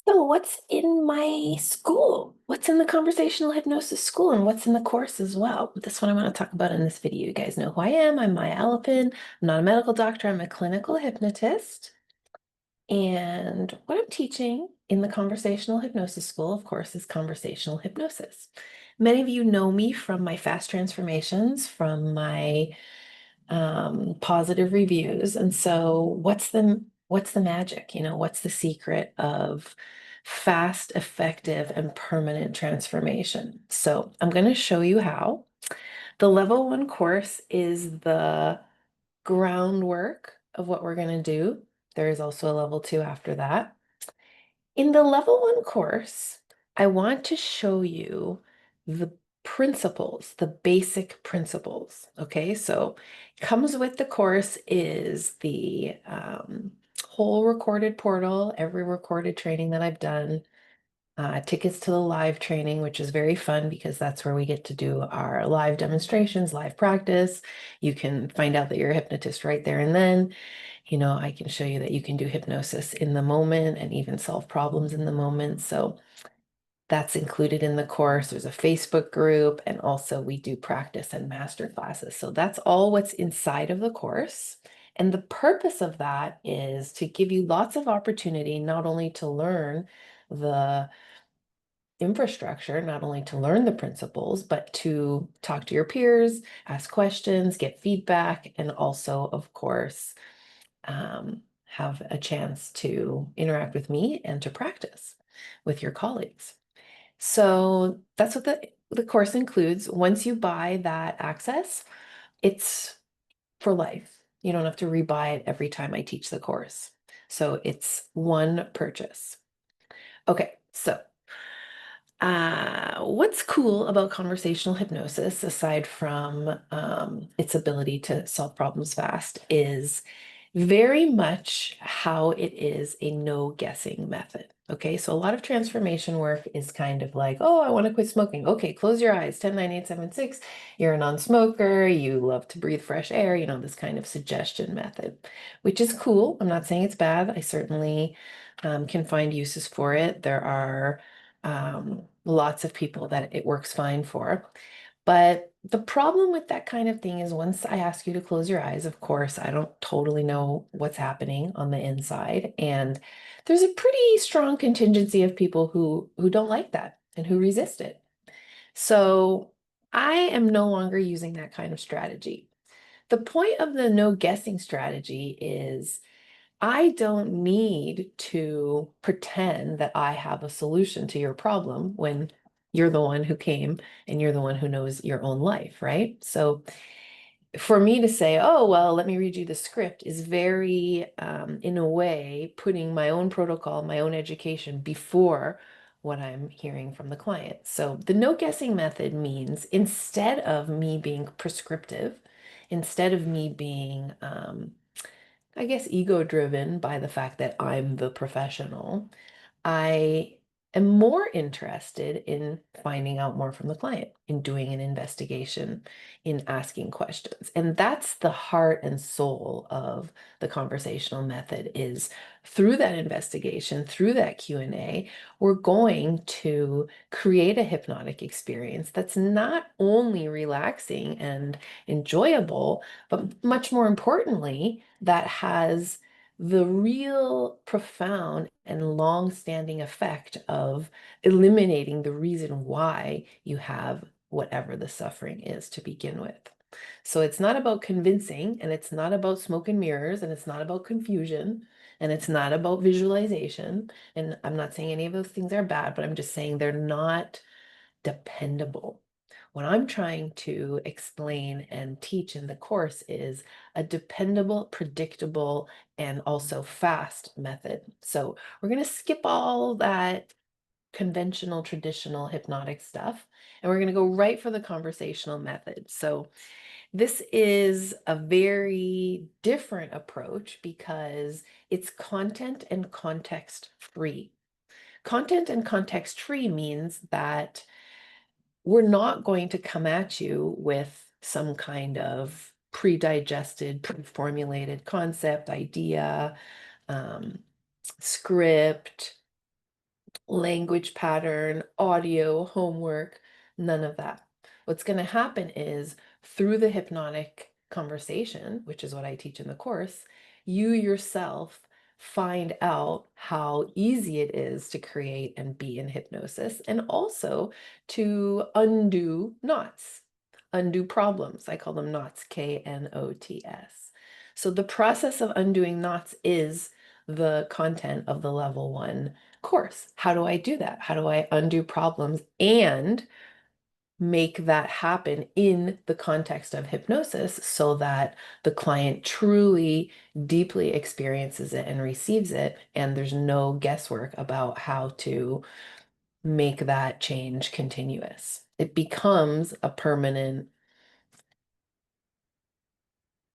So, what's in my school? What's in the Conversational Hypnosis School and what's in the course as well? This one I want to talk about in this video. You guys know who I am. I'm Maya Alapin. I'm not a medical doctor, I'm a clinical hypnotist. And what I'm teaching in the Conversational Hypnosis School, of course, is conversational hypnosis. Many of you know me from my fast transformations, from my positive reviews. And so what's the magic? What's the secret of fast, effective, and permanent transformation? So I'm going to show you how. The level one course is the groundwork of what we're going to do. There is also a level two after that. In the level one course, I want to show you the principles, the basic principles. Okay, so comes with the course is the whole recorded portal, every recorded training that I've done, tickets to the live training, which is very fun because that's where we get to do our live demonstrations, live practice. You can find out that you're a hypnotist right there and then. I can show you that you can do hypnosis in the moment and even solve problems in the moment. So that's included in the course. There's a Facebook group, and also we do practice and master classes. So that's all what's inside of the course. And the purpose of that is to give you lots of opportunity, not only to learn the infrastructure, not only to learn the principles, but to talk to your peers, ask questions, get feedback, and also, of course, have a chance to interact with me and to practice with your colleagues. So that's what the course includes. Once you buy that access, it's for life. You don't have to rebuy it every time I teach the course. So it's one purchase. Okay, so what's cool about conversational hypnosis, aside from its ability to solve problems fast, is very much how it is a no guessing method. Okay, so a lot of transformation work is kind of like, oh, I want to quit smoking. Okay, close your eyes, 10, 9, 8, 7, 6. You're a non-smoker, you love to breathe fresh air, this kind of suggestion method, which is cool. I'm not saying it's bad. I certainly can find uses for it. There are lots of people that it works fine for. But the problem with that kind of thing is once I ask you to close your eyes, of course, I don't totally know what's happening on the inside. And there's a pretty strong contingency of people who don't like that and who resist it. So I am no longer using that kind of strategy. The point of the no guessing strategy is I don't need to pretend that I have a solution to your problem when you're the one who came and you're the one who knows your own life, right? So for me to say, oh, well, let me read you the script is very, in a way, putting my own protocol, my own education before what I'm hearing from the client. So the no guessing method means instead of me being prescriptive, instead of me being, I guess, ego driven by the fact that I'm the professional, I am more interested in finding out more from the client, in doing an investigation, in asking questions. And that's the heart and soul of the conversational method is through that investigation, through that Q&A, we're going to create a hypnotic experience that's not only relaxing and enjoyable, but much more importantly, that has the real profound and long-standing effect of eliminating the reason why you have whatever the suffering is to begin with. So it's not about convincing, and it's not about smoke and mirrors, and it's not about confusion, and it's not about visualization. And I'm not saying any of those things are bad, but I'm just saying they're not dependable. What I'm trying to explain and teach in the course is a dependable, predictable, and also fast method. So we're going to skip all that conventional, traditional hypnotic stuff, and we're going to go right for the conversational method. So this is a very different approach because it's content and context free. Content and context free means that we're not going to come at you with some kind of pre-digested, pre-formulated concept, idea, um, script, language pattern, audio, homework, none of that. What's going to happen is through the hypnotic conversation, which is what I teach in the course, you yourself find out how easy it is to create and be in hypnosis and also to undo knots, undo problems. I call them knots, Knots. So the process of undoing knots is the content of the level one course. How do I do that? How do I undo problems and make that happen in the context of hypnosis so that the client truly deeply experiences it and receives it, and there's no guesswork about how to make that change continuous. It becomes a permanent